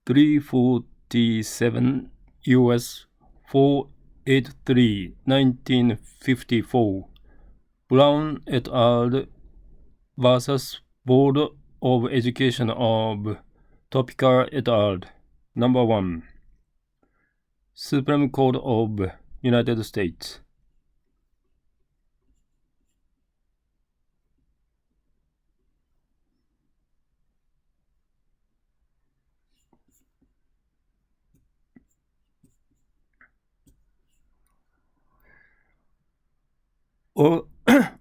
347 US 483 1954 Brown et al. Versus Board of Education of Topeka et al. Number 1 Supreme Court of United States.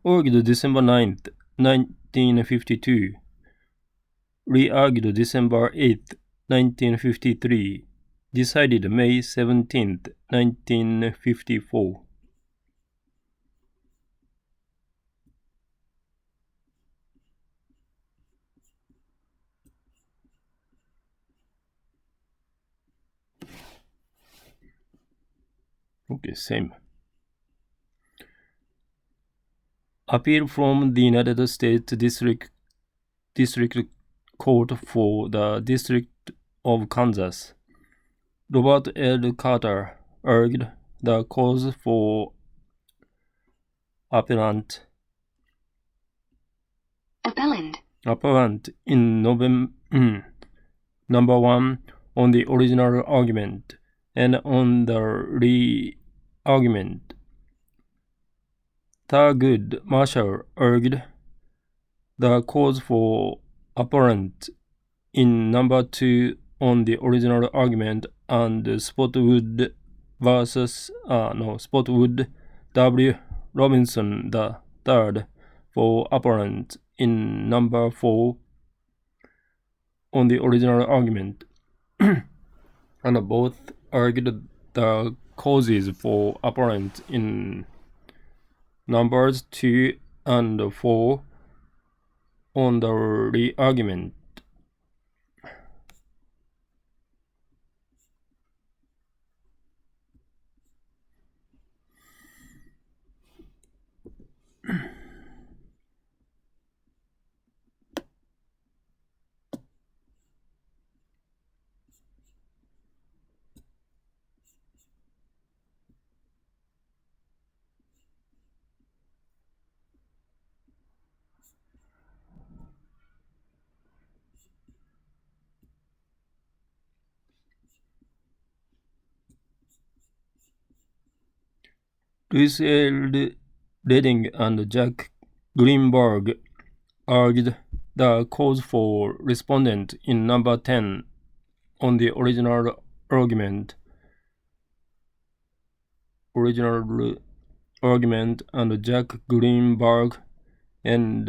Argued December 9th, 1952. Re-argued December 8th, 1953. Decided May 17th, 1954. Okay, same. Appeal from the United States District Court for the District of Kansas. Robert L. Carter argued the cause for appellant in number 1 on the original argument and on the re-argument. Thurgood Marshall argued the cause for appellant in number 2 on the original argument and Spotwood W. Robinson the third for appellant in number 4 on the original argument. And both argued the causes for appellant in numbers 2 and 4 on the re-argument. Louis L. Redding and Jack Greenberg argued the cause for respondent in number 10 on the original argument. And Jack Greenberg and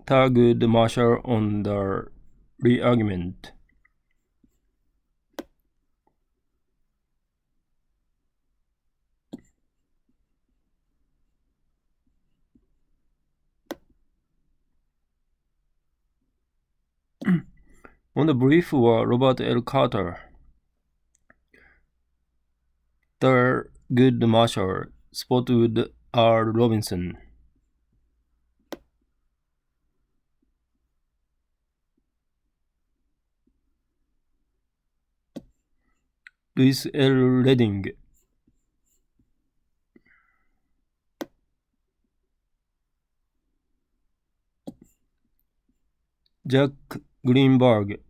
Thurgood Marshall on the re-argument. On the brief were Robert L. Carter, Thurgood Marshall, Spotwood R. Robinson. Louis L. Redding, Jack Greenberg,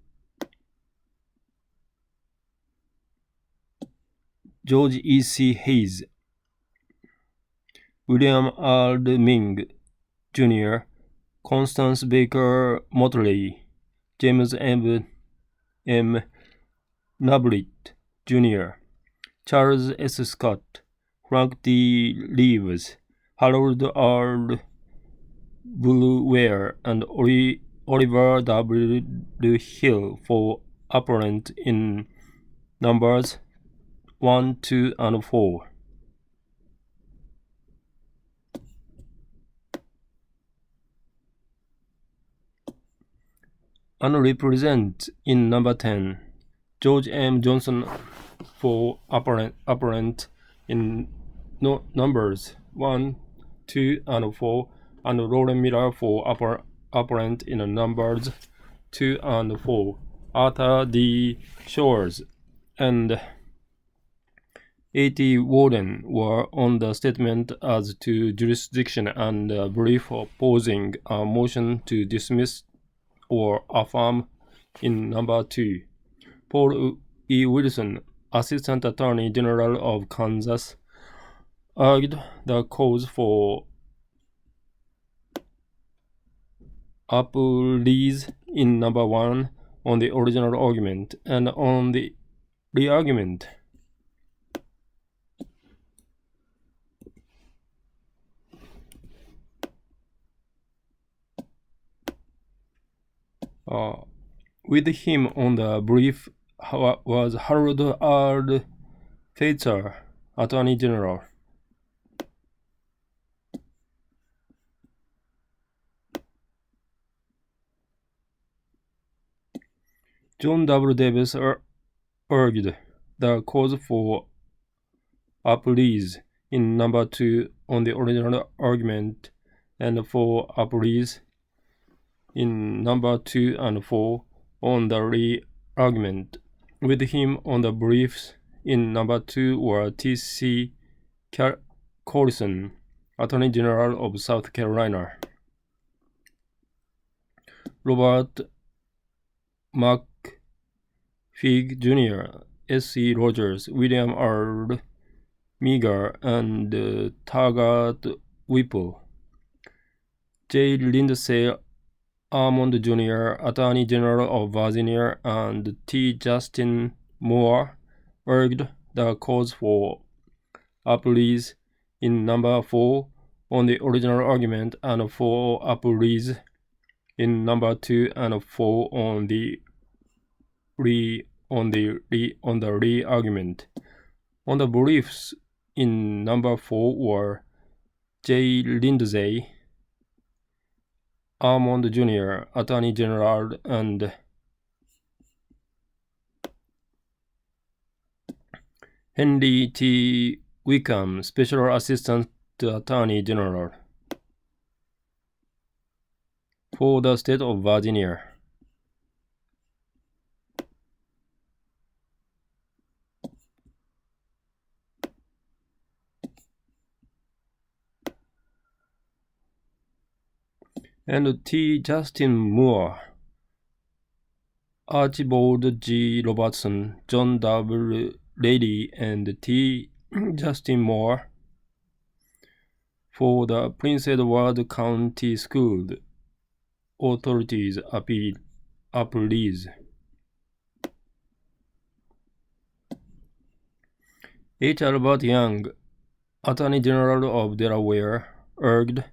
George E. C. Hayes, William R. Ming, Jr., Constance Baker Motley, James M. Nabrit, Jr., Charles S. Scott, Frank D. Reeves, Harold R. Bulwer, and Oliver W. Hill for appellant in numbers 1, 2, and 4. And represent in number 10 George M. Johnson for appellant in numbers 1, 2, and 4, and Roland Miller for appellant in numbers 2 and 4, Arthur D. Shores and A.T. Warden were on the statement as to jurisdiction and a brief opposing a motion to dismiss or affirm in number 2. Paul E. Wilson, Assistant Attorney General of Kansas, argued the cause for appellees in number 1 on the original argument and on the re-argument. With him on the brief was Harold R. Feitzer, Attorney General. John W. Davis argued the cause for appellees in number 2 on the original argument and for appellees in number 2 and 4 on the re-argument. With him on the briefs in number 2 were T.C. Collison, Attorney General of South Carolina, Robert McFeig Jr., S.C. Rogers, William R. Meager, and Taggart Whipple. J. Lindsay Almond Jr., Attorney General of Virginia, and T. Justin Moore urged the cause for appellees in number 4 on the original argument and for appellees in number 2 and 4 on the re-argument. On the briefs in number 4 were J. Lindsay Almond Jr., Attorney General, and Henry T. Wickham, Special Assistant Attorney General for the state of Virginia. And T. Justin Moore, Archibald G. Robertson, John W. Lady, and T. Justin Moore for the Prince Edward County School Authorities appellees. H. Albert Young, Attorney General of Delaware, urged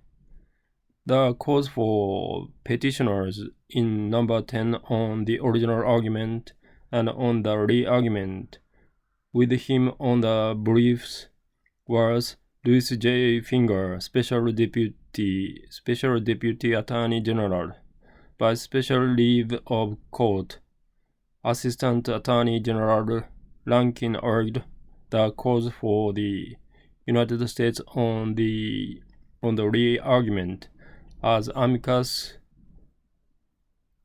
the cause for petitioners in number 10 on the original argument and on the re-argument. With him on the briefs was Louis J. Finger, Special Deputy Attorney General, by special leave of court. Assistant Attorney General Rankin urged the cause for the United States on the re-argument as amicus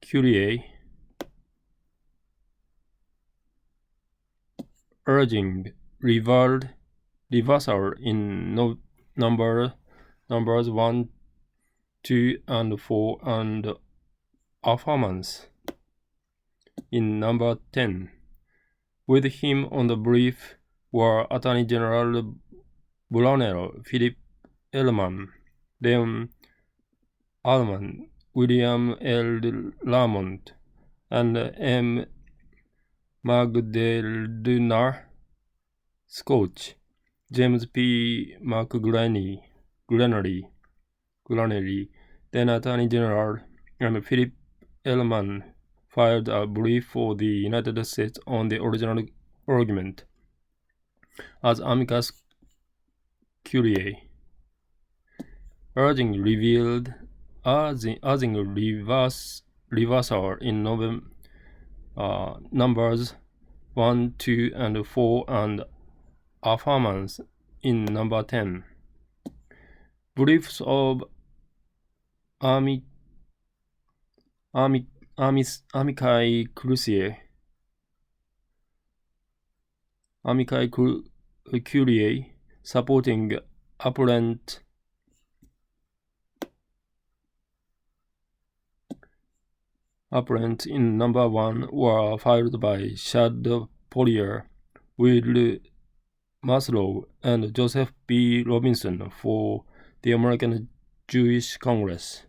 curiae, urging reversal in numbers 1, 2, and 4, and affirmance in number 10. With him on the brief were Attorney General Brownell, Philip Elman, Leon Allman, William L. Lamont, and M. Magdalena Scotch, James P. McGraney, then Attorney General, and Philip Elman filed a brief for the United States on the original argument as amicus curiae, urging reversal in numbers 1, 2, and 4, and affirmance in number 10. Briefs of Amicai Cruciae. Amicai Curiae supporting appellant in number 1 were filed by Shad Pollier, Will Maslow, and Joseph B. Robinson for the American Jewish Congress.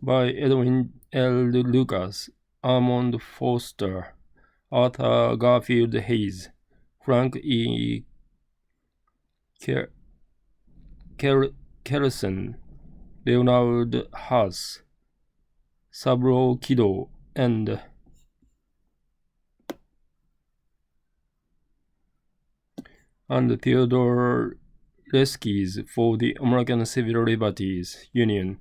By Edwin L. Lucas, Armand Foster, Arthur Garfield Hayes, Frank E. Kelson, Leonard Haas, Sabro Kiddo, and Theodore Leskis for the American Civil Liberties Union.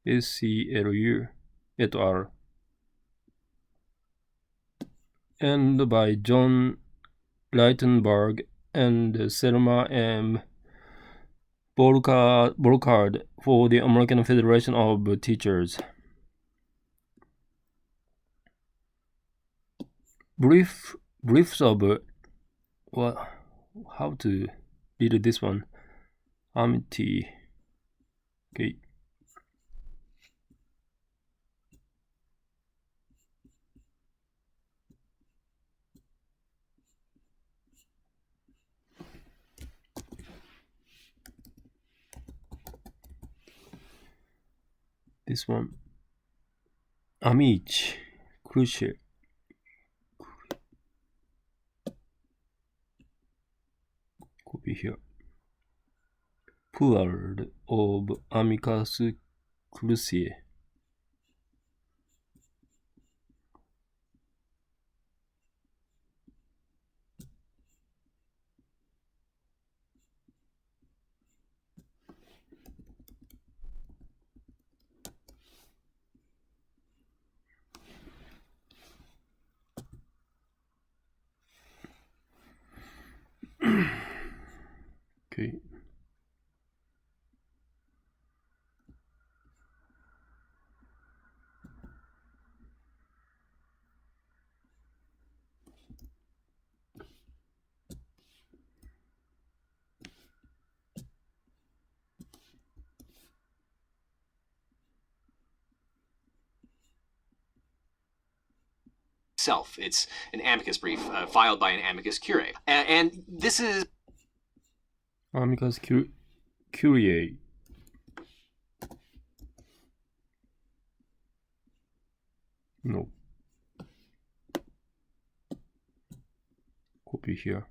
SCLU et al. And by John Lightenberg and Selma M. Burkhardt for the American Federation of Teachers. Briefs of how to read this one. Amity. Okay. This one. Amici. Crucial. Copy here. Plural of amicus cruciae. Okay. It's an amicus brief filed by an amicus curiae. And this is... Amicus curiae. No. Copy here.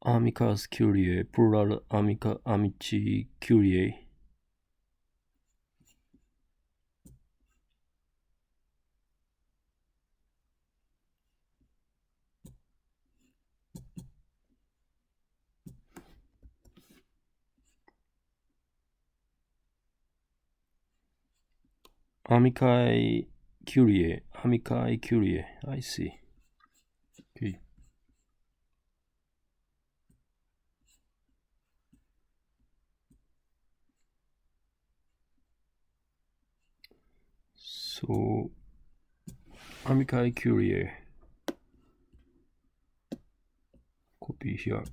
Amicus curiae, plural amici curiae. Amici curiae, I see. Okay. So, Amicus curiae. Copy here.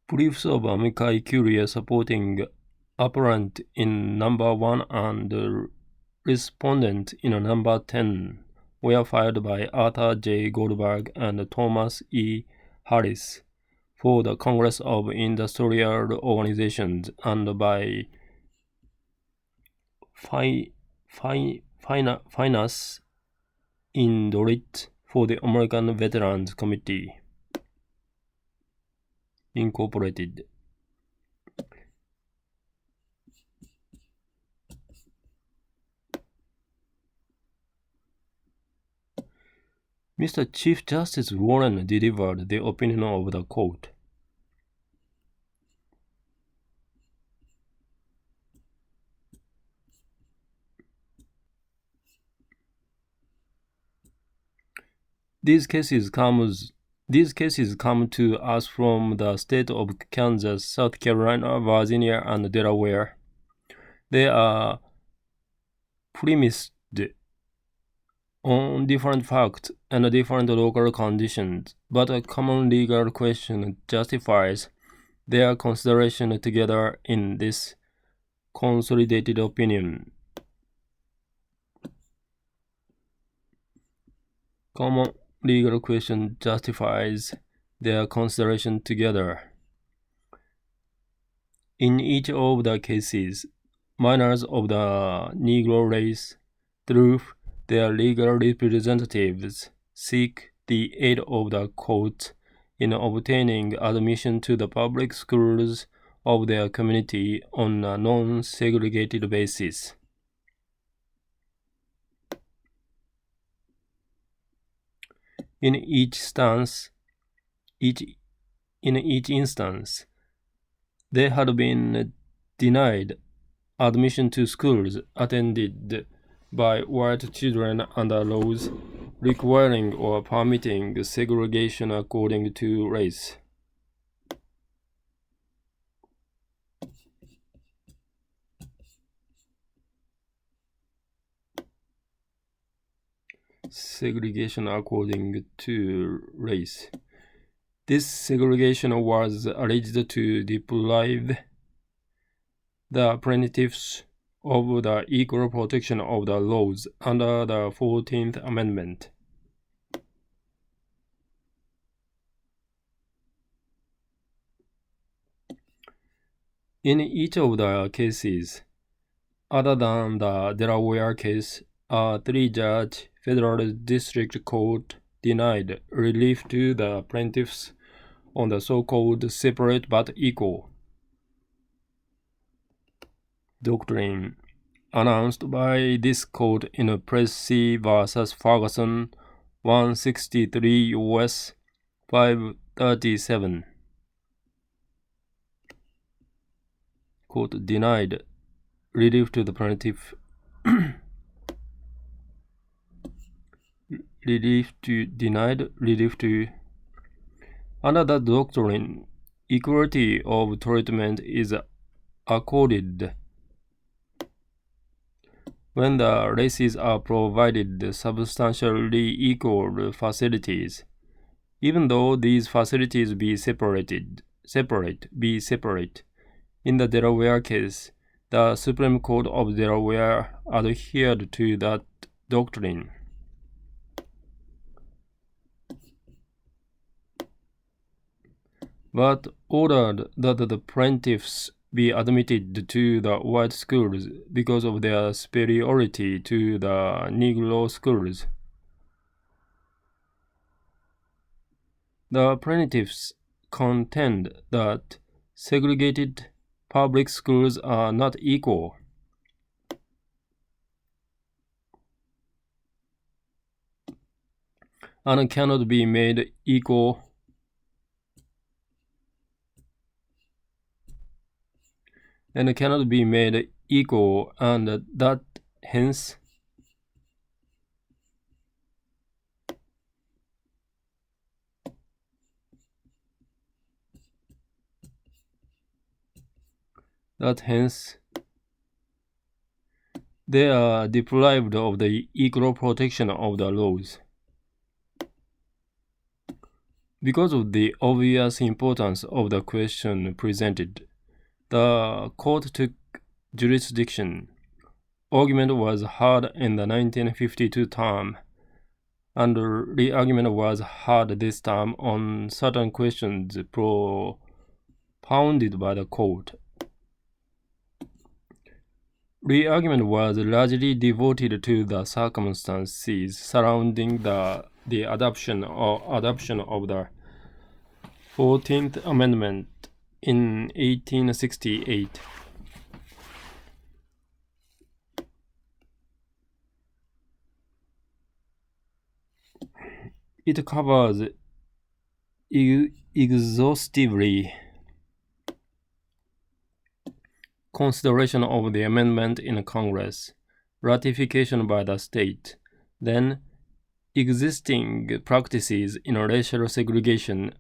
Briefs of Amicus curiae supporting appellant in number 1 and respondent in number 10 were filed by Arthur J. Goldberg and Thomas E. Harris for the Congress of Industrial Organizations and by Finance Indrit for the American Veterans Committee, Incorporated. Mr. Chief Justice Warren delivered the opinion of the court. These cases come to us from the state of Kansas, South Carolina, Virginia, and Delaware. They are premised on different facts and different local conditions, but a common legal question justifies their consideration together in this consolidated opinion. Common legal question justifies their consideration together. In each of the cases, minors of the Negro race, through their legal representatives, seek the aid of the court in obtaining admission to the public schools of their community on a non-segregated basis. In each instance, they had been denied admission to schools attended by white children under laws requiring or permitting segregation according to race. Segregation according to race. This segregation was alleged to deprive the plaintiffs of the equal protection of the laws under the 14th Amendment. In each of the cases, other than the Delaware case, a 3-judge federal district court denied relief to the plaintiffs on the so-called separate but equal doctrine announced by this court in Plessy v. Ferguson 163 U.S. 537. Court denied relief to the plaintiff. Denied relief to. Under that doctrine, equality of treatment is accorded when the races are provided substantially equal facilities, even though these facilities be separate. In the Delaware case, the Supreme Court of Delaware adhered to that doctrine. But ordered that the plaintiffs be admitted to the white schools because of their superiority to the Negro schools. The plaintiffs contend that segregated public schools are not equal. And cannot be made equal and that hence they are deprived of the equal protection of the laws. Because of the obvious importance of the question presented, the court took jurisdiction. Argument was heard in the 1952 term, and re-argument was heard this time on certain questions propounded by the court. Re-argument was largely devoted to the circumstances surrounding the adoption of the 14th Amendment in 1868. It covers exhaustively consideration of the amendment in Congress, ratification by the state, then existing practices in racial segregation,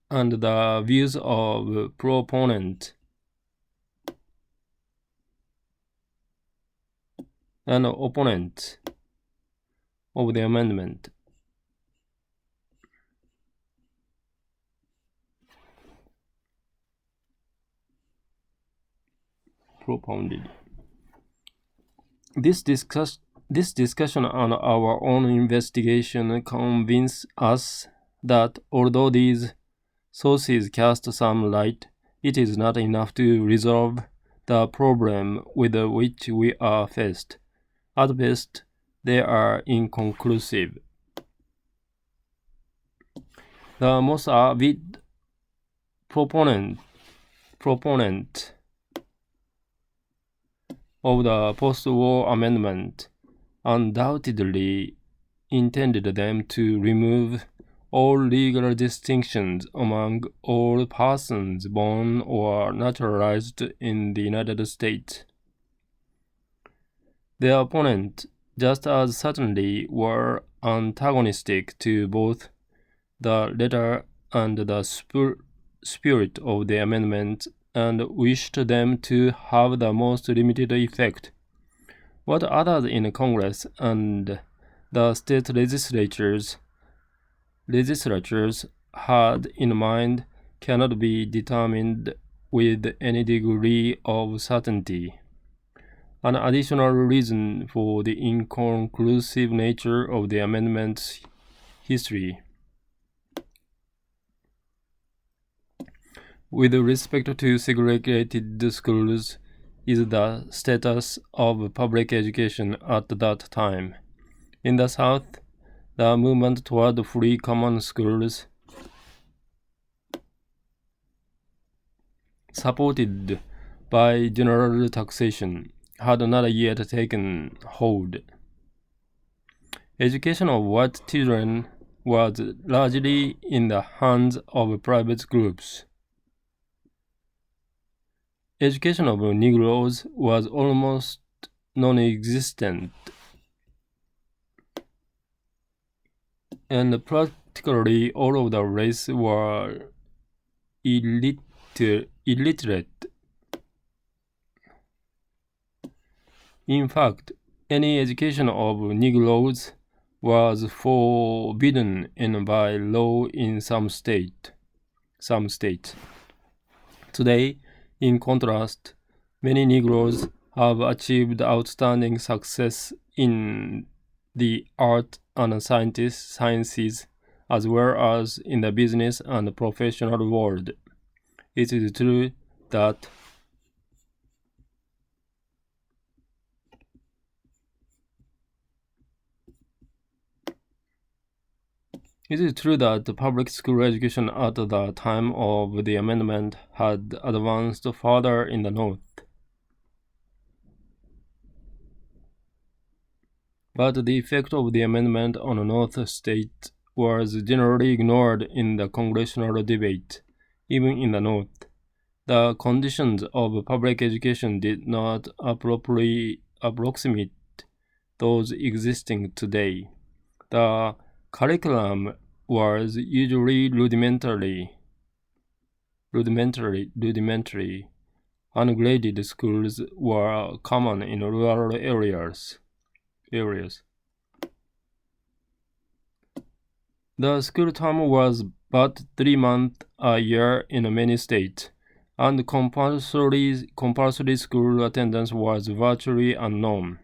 and the views of proponent and opponent of the amendment. Propounded. This discussion and our own investigation convince us that although these sources cast some light, it is not enough to resolve the problem with which we are faced. At best, they are inconclusive. The most avid proponent of the post-war amendment undoubtedly intended them to remove all legal distinctions among all persons born or naturalized in the United States. Their opponents just as certainly were antagonistic to both the letter and the spirit of the amendment and wished them to have the most limited effect. What others in Congress and the state legislatures had in mind cannot be determined with any degree of certainty. An additional reason for the inconclusive nature of the amendment's history. With respect to segregated schools is the status of public education at that time. In the South, the movement toward free common schools, supported by general taxation, had not yet taken hold. Education of white children was largely in the hands of private groups. Education of Negroes was almost non-existent, and practically all of the race were illiterate. In fact, any education of Negroes was forbidden by law in some states. Today, in contrast, many Negroes have achieved outstanding success in the art and sciences as well as in the business and professional world. It is true that public school education at the time of the amendment had advanced further in the North. But the effect of the amendment on North states was generally ignored in the congressional debate. Even in the North, the conditions of public education did not approximate those existing today. The curriculum was usually rudimentary. Ungraded schools were common in rural areas. The school term was but 3 months a year in many states, and compulsory school attendance was virtually unknown.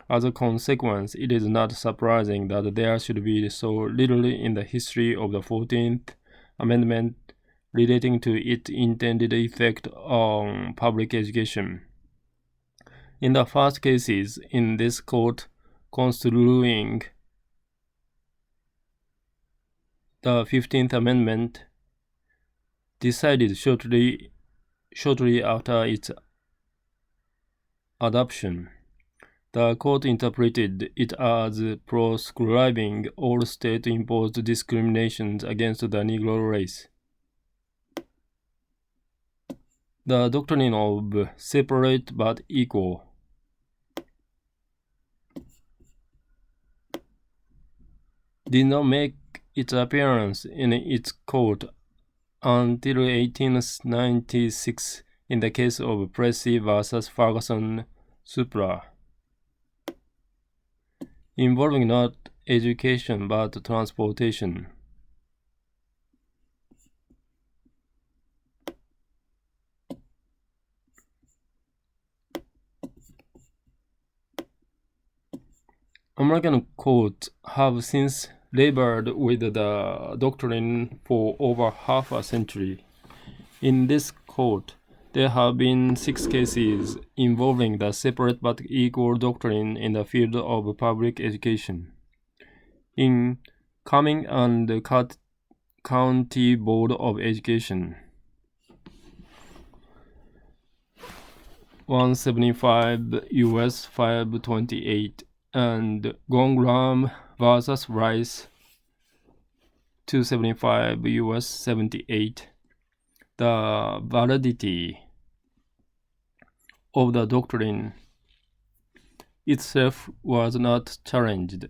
As a consequence, it is not surprising that there should be so little in the history of the 14th Amendment relating to its intended effect on public education. In the first cases in this court construing the 15th Amendment, decided shortly after its adoption, the court interpreted it as proscribing all state-imposed discriminations against the Negro race. The doctrine of separate but equal did not make its appearance in its court until 1896 in the case of Plessy versus Ferguson Supra, involving not education but transportation. American courts have since labored with the doctrine for over half a century. In this court, there have been 6 cases involving the separate but equal doctrine in the field of public education. In Cumming and County Board of Education, 175 U.S. 528, and Gongram versus Rice, 275 U.S. 78, the validity of the doctrine itself was not challenged.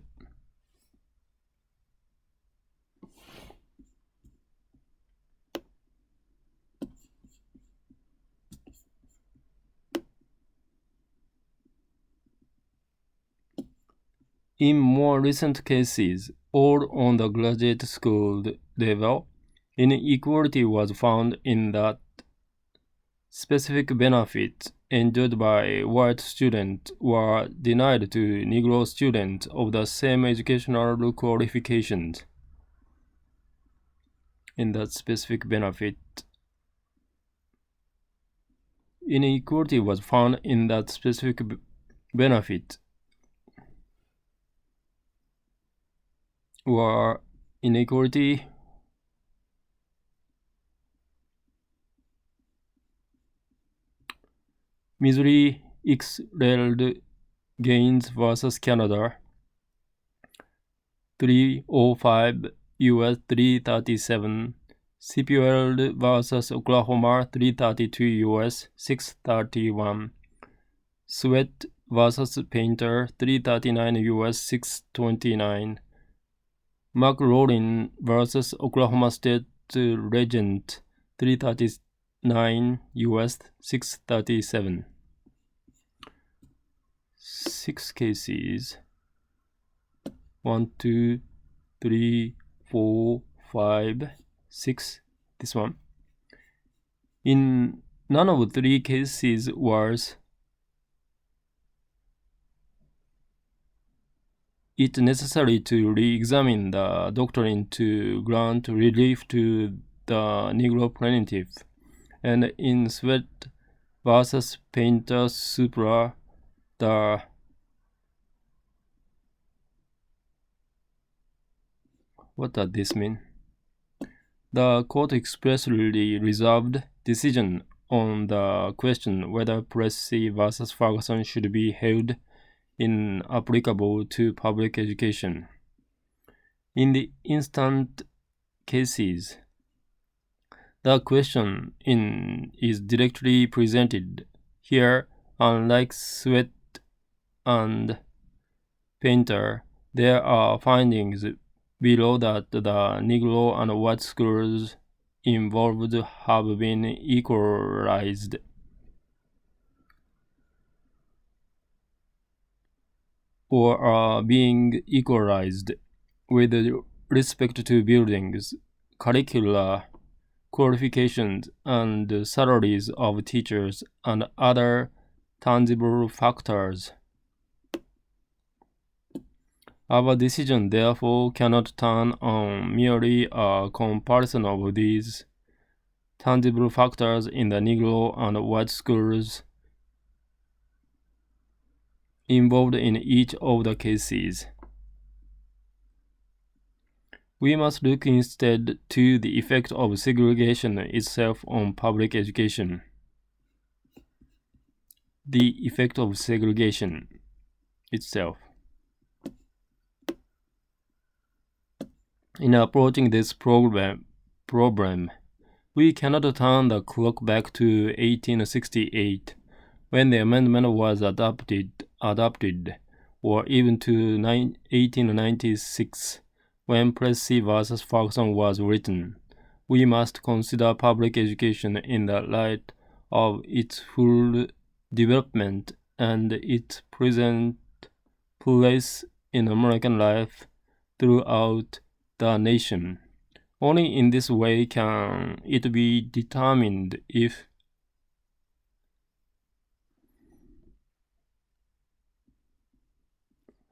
In more recent cases, all on the graduate school level, inequality was found in that specific benefits enjoyed by white students were denied to Negro students of the same educational qualifications. In that specific benefit, inequality was found in that specific benefit or inequality Missouri X-railed Gaines versus Canada, 305 U.S. 337, Sipwell versus Oklahoma, 332 U.S. 631, Sweat versus Painter, 339 U.S. 629, McLaurin versus Oklahoma State Regent, 339 U.S. 637. 6 cases. 1, 2, 3, 4, 5, 6. This one. In none of 3 cases was it necessary to re-examine the doctrine to grant relief to the Negro plaintiff, and in Sweat versus Painter Supra, the what does this mean? The court expressly reserved decision on the question whether Plessy versus Ferguson should be held inapplicable to public education. In the instant cases, the question is directly presented. Here, unlike Sweat and Painter, there are findings below that the Negro and white schools involved have been equalized. Or are being equalized with respect to buildings, curricula, qualifications, and salaries of teachers, and other tangible factors. Our decision, therefore, cannot turn on merely a comparison of these tangible factors in the Negro and white schools involved in each of the cases. We must look instead to the effect of segregation itself on public education. The effect of segregation itself. In approaching this problem, we cannot turn the clock back to 1868, when the amendment was adopted, or even to 1896, when Plessy versus Ferguson was written. We must consider public education in the light of its full development and its present place in American life throughout the nation. Only in this way can it be determined if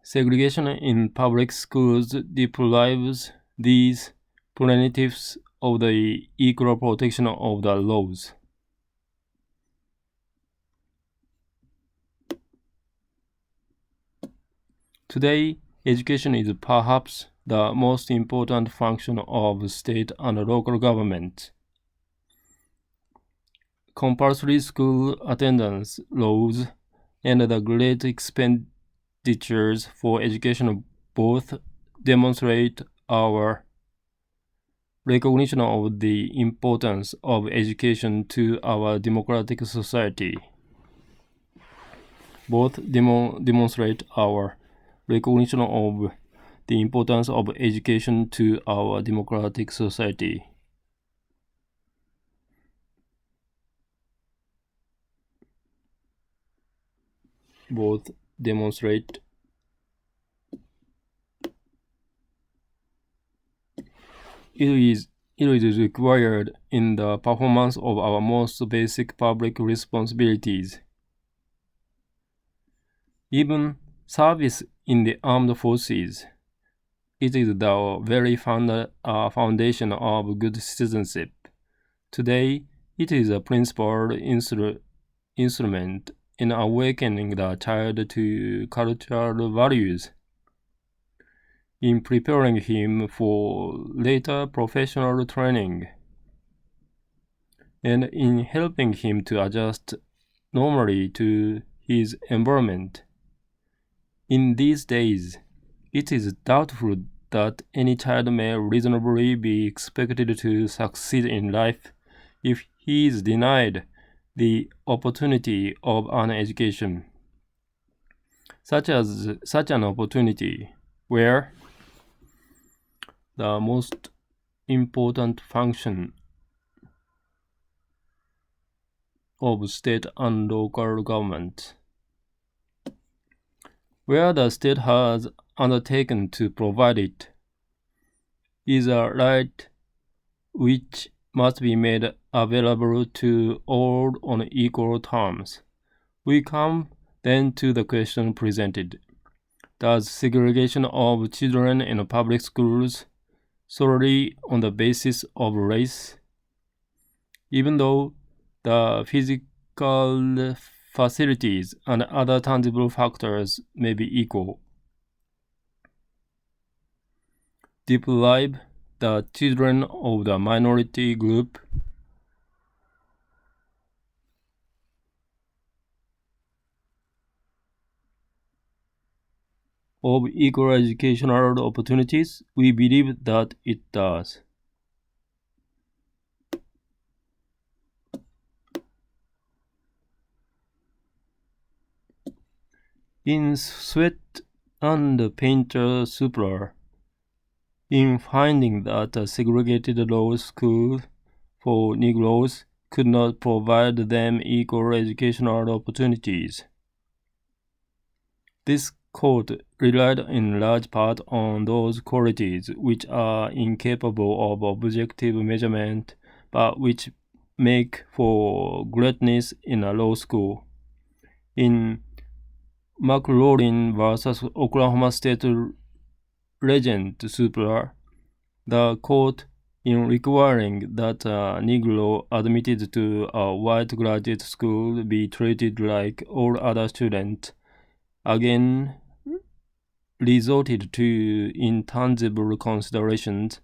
segregation in public schools deprives these plaintiffs of the equal protection of the laws. Today, education is perhaps the most important function of state and local government. Compulsory school attendance laws and the great expenditures for education both demonstrate our recognition of the importance of education to our democratic society. Both demonstrate our recognition of the importance of education to our democratic society. Both demonstrate it is required in the performance of our most basic public responsibilities. Even service in the armed forces. It is the very foundation of good citizenship. Today, it is a principal instrument in awakening the child to cultural values, in preparing him for later professional training, and in helping him to adjust normally to his environment. In these days, it is doubtful that any child may reasonably be expected to succeed in life if he is denied the opportunity of an education, such an opportunity where the most important function of state and local government, where the state has undertaken to provide it, is a right which must be made available to all on equal terms. We come then to the question presented. Does segregation of children in public schools solely on the basis of race, even though the physical facilities and other tangible factors may be equal, deprive the children of the minority group of equal educational opportunities? We believe that it does. In Sweat and Painter Supra, in finding that a segregated law school for Negroes could not provide them equal educational opportunities, this court relied in large part on those qualities which are incapable of objective measurement but which make for greatness in a law school. In McLaurin versus Oklahoma State Regent Supra, the court, in requiring that a Negro admitted to a white graduate school be treated like all other students, again resorted to intangible considerations: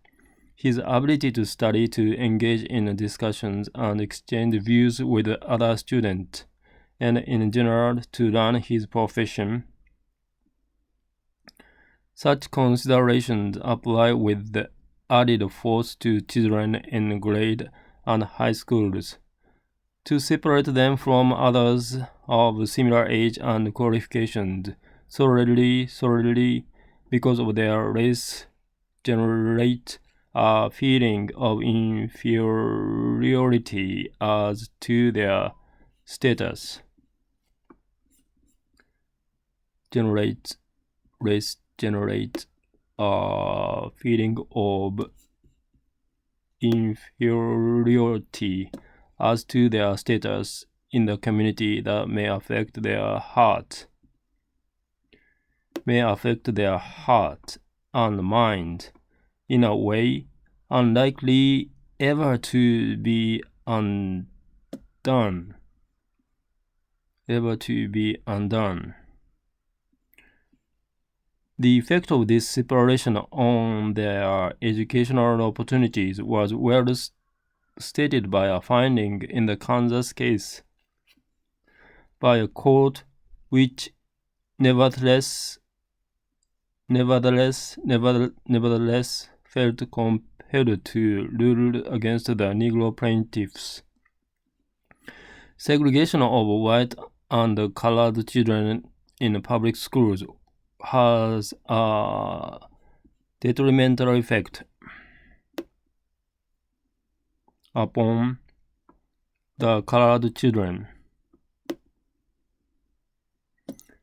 his ability to study, to engage in discussions and exchange views with other students, and in general to learn his profession. Such considerations apply with the added force to children in grade and high schools. To separate them from others of similar age and qualifications solely because of their race generate a feeling of inferiority as to their status. Generate a feeling of inferiority as to their status in the community that may affect their heart and mind in a way unlikely ever to be undone. The effect of this separation on their educational opportunities was well stated by a finding in the Kansas case by a court which nevertheless felt compelled to rule against the Negro plaintiffs. Segregation of white and colored children in public schools has a detrimental effect upon the colored children.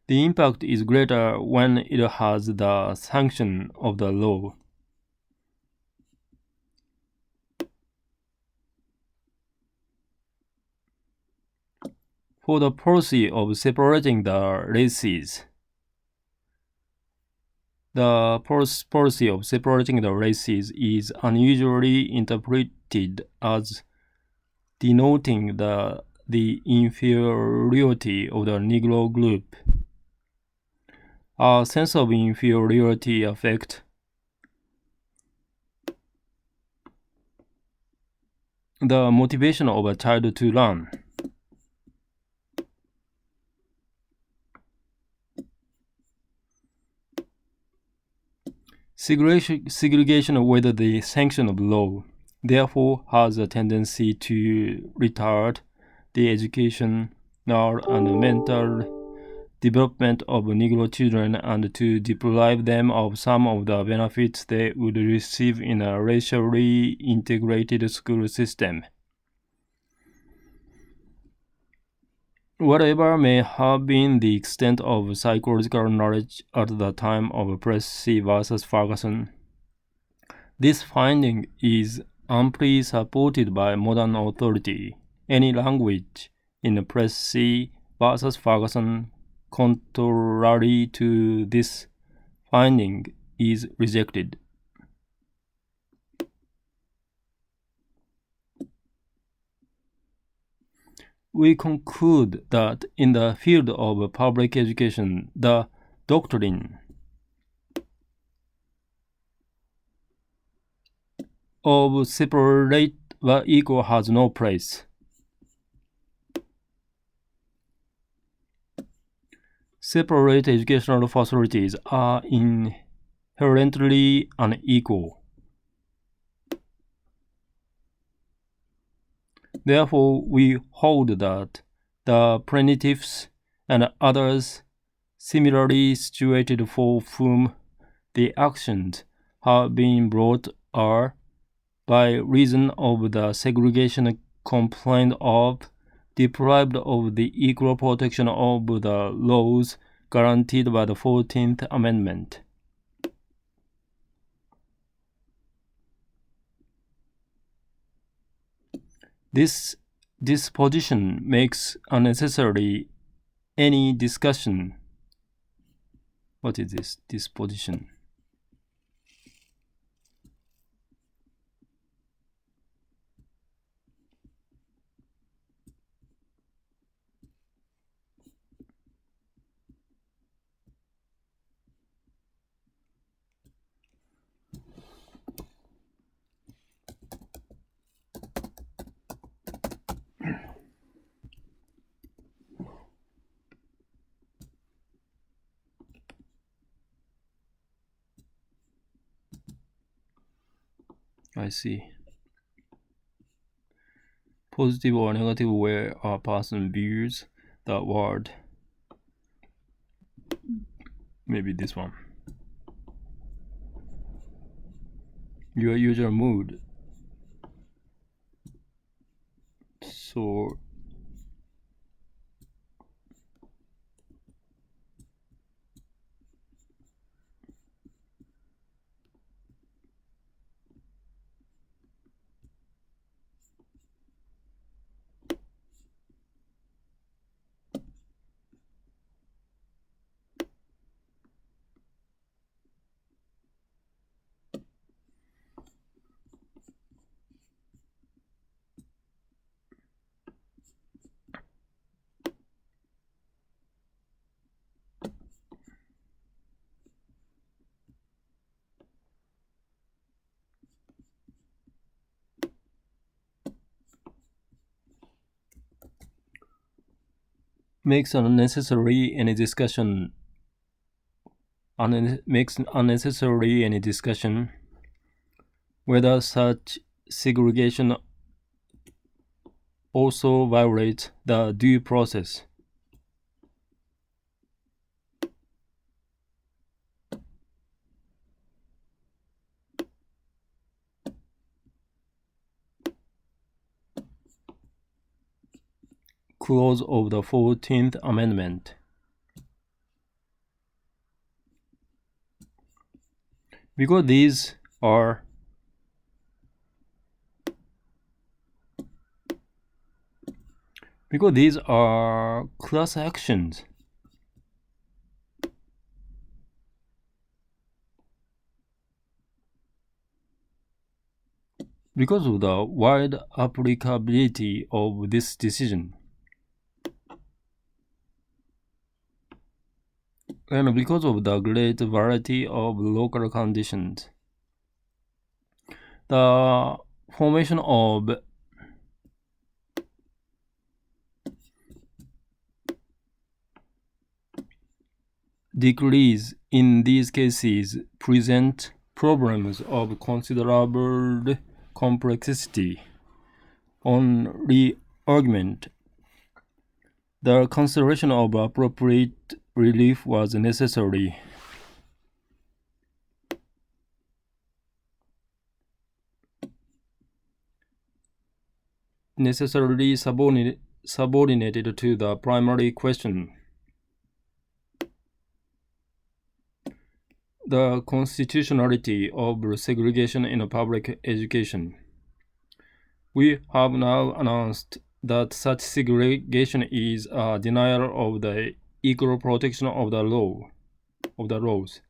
The impact is greater when it has the sanction of the law. For the policy of separating the races, the policy of separating the races is unusually interpreted as denoting the inferiority of the Negro group. A sense of inferiority affects the motivation of a child to learn. Segregation, whether the sanction of law, therefore has a tendency to retard the educational and mental development of Negro children and to deprive them of some of the benefits they would receive in a racially integrated school system. Whatever may have been the extent of psychological knowledge at the time of Plessy versus Ferguson, this finding is amply supported by modern authority. Any language in Plessy versus Ferguson contrary to this finding is rejected. We conclude that in the field of public education, the doctrine of separate but equal has no place. Separate educational facilities are inherently unequal. Therefore, we hold that the plaintiffs and others similarly situated for whom the actions have been brought are, by reason of the segregation complained of, deprived of the equal protection of the laws guaranteed by the 14th Amendment. This disposition makes unnecessary any discussion. What is this disposition? I see. Positive or negative way a person views the world. Maybe this one. Your usual mood. So makes unnecessary any discussion whether such segregation also violates the due process. Clause of the 14th Amendment. Because these are class actions, because of the wide applicability of this decision, and because of the great variety of local conditions, the formation of decrees in these cases present problems of considerable complexity. On re-argument, the consideration of appropriate relief was necessarily subordinated to the primary question. The constitutionality of segregation in public education. We have now announced that such segregation is a denial of the equal protection of the laws.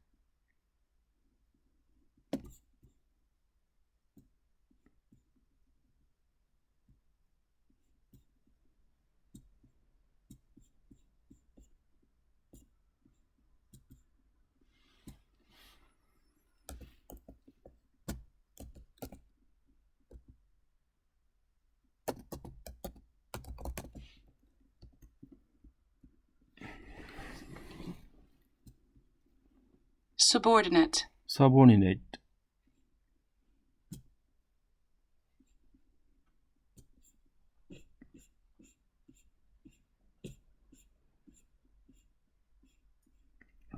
Subordinate.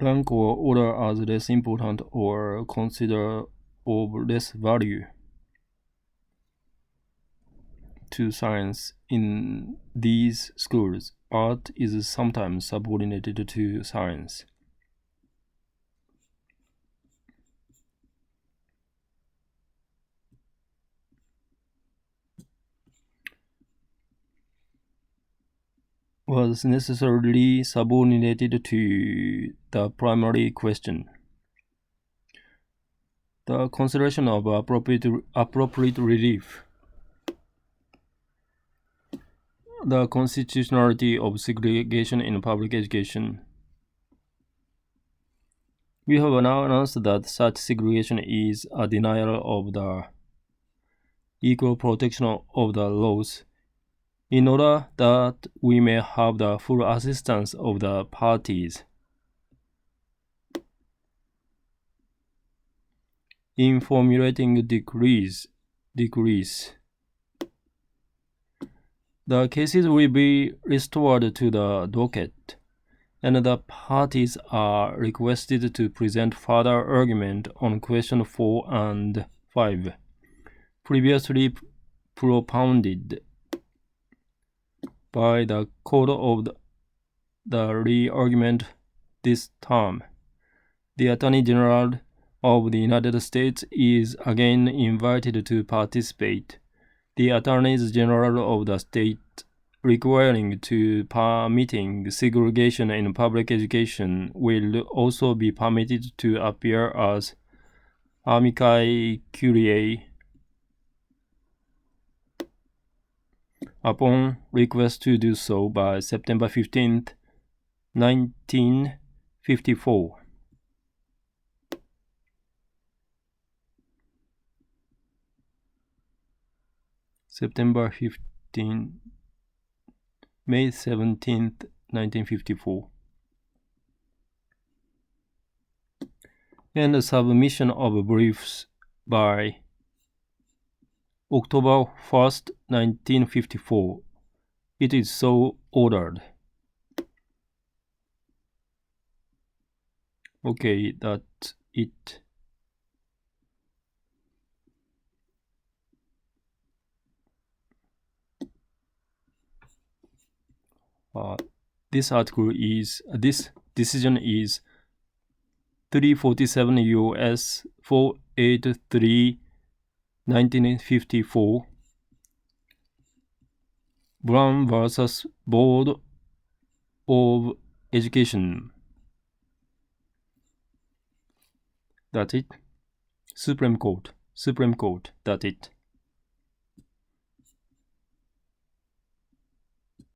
Rank or order as less important or considered of less value to science. In these schools, art is sometimes subordinated to science. was necessarily subordinated to the primary question. The consideration of appropriate relief. The constitutionality of segregation in public education. We have now announced that such segregation is a denial of the equal protection of the laws, in order that we may have the full assistance of the parties in formulating decrees. The cases will be restored to the docket, and the parties are requested to present further argument on question 4 and 5, previously propounded by the court of the re-argument this term. The Attorney General of the United States is again invited to participate. The Attorneys General of the state requiring to permitting segregation in public education will also be permitted to appear as amici curiae upon request to do so by September 15th, 1954. September 15, May 17th, 1954. And the submission of briefs by October 1st, 1954. It is so ordered. Okay, that's it. This decision is 347 U.S. 483 1954, Brown versus Board of Education. That's it. Supreme Court. That's it.